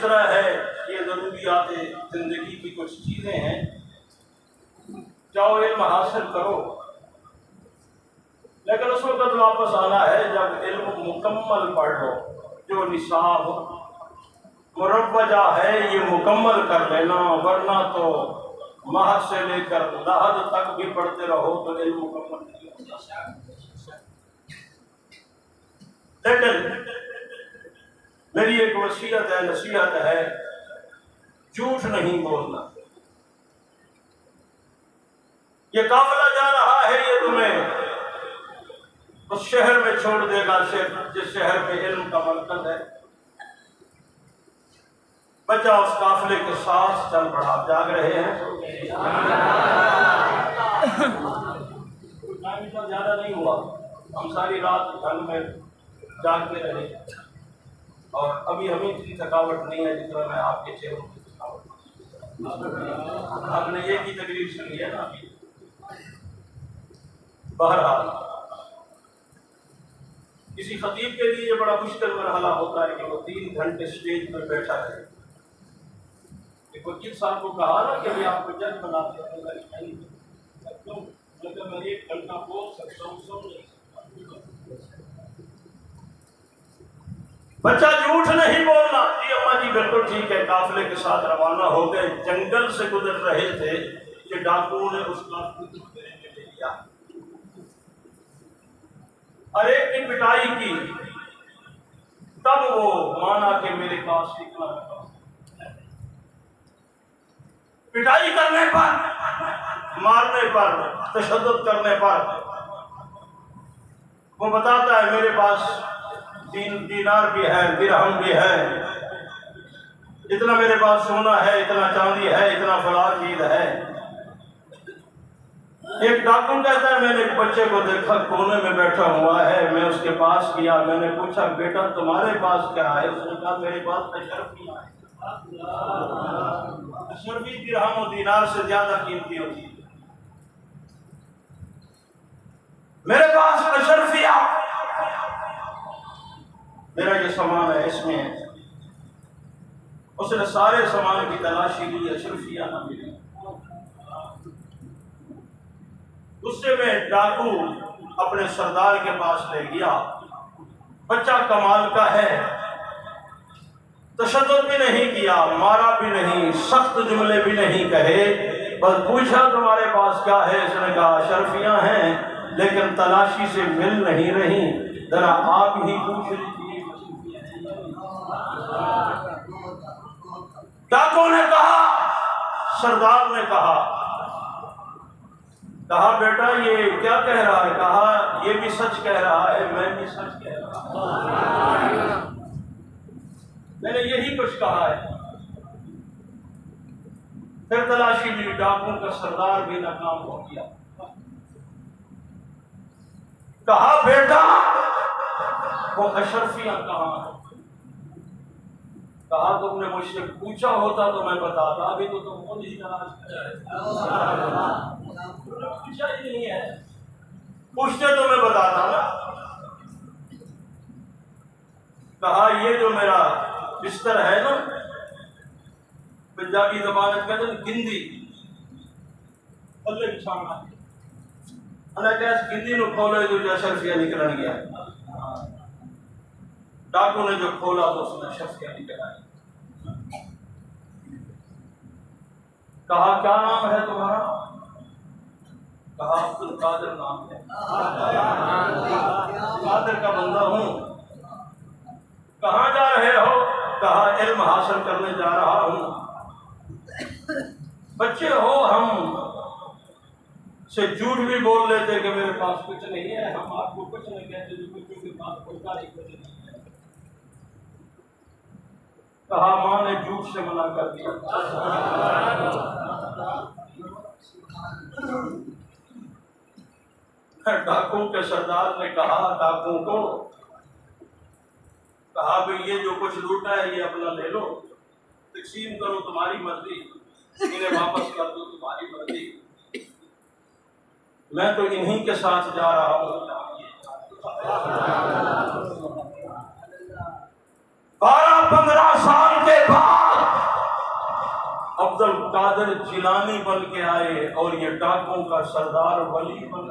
तीसरा है ये ज़रूरियात ज़िंदगी की कुछ चीज़ें हैं, जाओ इल्म हासिल करो, लेकिन उस वक्त वापस आना है जब इल्म मुकम्मल पढ़ लो। जो निसाब मुरव्वजा है ये मुकम्मल कर लेना, वरना तो महद से लेकर लहद तक भी पढ़ते रहो तो इल्म मुकम्मल नहीं होता। लेकिन मेरी एक वसीयत है, नसीहत है, झूठ नहीं बोलना। ये काफिला जा रहा है, ये तुम्हें उस शहर में छोड़ देगा जिस शहर में इल्म का मरकज है। बच्चा उस काफिले के साथ चल पड़ा। आप जाग रहे हैं? टाइम तो ज्यादा नहीं हुआ, हम सारी रात घर में जागते रहे और अभी हमें इतनी थकावट नहीं है जितना मैं आपके चेहरों की थकावट। आपने एक ही तकरीर सुनी है ना अभी। बहरहाल किसी खतीब के लिए ये बड़ा मुश्किल मरहला होता है कि वो 3 घंटे स्टेज पर बैठा रहे। वकील साहब को कहा ना कि आपको जज बनाते हैं, मतलब मैं 1 घंटा बोल सकता हूँ, सुन नहीं सकता। बच्चा झूठ नहीं बोलना। जी अम्मा जी बिल्कुल ठीक है। काफिले के साथ रवाना हो गए, जंगल से गुजर रहे थे कि डाकुओं ने उस काफिले को घेरे में ले लिया। हर एक की पिटाई की, तब वो माना कि मेरे पास निकला। पिटाई करने पर, मारने पर, तशद्दुद करने पर वो बताता है मेरे पास दीनार भी है, दिरहम भी है, इतना मेरे पास सोना है, इतना चांदी है, इतना फला चीज है। एक डाकू कहता है मैंने एक बच्चे को देखा कोने में बैठा हुआ है, मैं उसके पास गया, मैंने पूछा बेटा तुम्हारे पास क्या है? उसने कहा मेरे पास अशरफियां है। अशरफी दिरहम और दीनार से ज्यादा कीमती होती है। मेरे पास अशरफिया, मेरा जो सामान है इसमें है। उसने सारे सामान की तलाशी ली, अशरफिया ना मिली। गुस्से में डाकू अपने सरदार के पास ले गया। बच्चा कमाल का है, तशद्दुद भी नहीं किया, मारा भी नहीं, सख्त जुमले भी नहीं कहे, बस पूछा तुम्हारे पास क्या है? इसने कहा अशरफियां हैं लेकिन तलाशी से मिल नहीं रही, जरा आप ही पूछ लीजिए। डाकू ने कहा, सरदार ने कहा बेटा ये क्या कह रहा है? कहा ये भी सच कह रहा है, मैं भी सच कह रहा हूं, मैंने यही कुछ कहा है। फिर तलाशी ली, डाकुओं का सरदार भी नाकाम हो गया। कहा बेटा वो अशरफियां कहां है? कहा तुमने मुझसे पूछा होता तो मैं बताता, अभी तो तुम खुद ही तलाश कर रहे। पूछा ही नहीं है, पूछते तो मैं बताता ना। कहा ये जो मेरा बिस्तर है ना, पंजाबी जबान में कहते हैं गिंदी, पल्ले बिछाना, गिंदी नु खोले जो अशरफिया निकल गया। डाकू ने जो खोला तो उसमें अशरफिया निकल आई। कहा क्या नाम है तुम्हारा? कहा अब्दुल कादिर नाम है। कादिर का बंदा हूं। कहाँ जा रहे हो? कहा इल्म हासिल करने जा रहा हूं। बच्चे हो, हम से झूठ भी बोल लेते कि मेरे पास कुछ नहीं है, हम आपको कुछ नहीं कहते जो बच्चों के पास होता ही कुछ नहीं है। कहा मां ने झूठ से मना कर दिया। डाकू के सरदार ने कहा डाकू को, कहा भाई ये जो कुछ लूटा है ये अपना ले लो, तकसीम करो तुम्हारी मर्जी, इन्हें वापस कर दो तुम्हारी मर्जी, मैं तो इन्हीं के साथ जा रहा हूं। 12-15 साल के बाद अब्दुल कादिर जिलानी बन के आए और ये डाकों का सरदार वली बन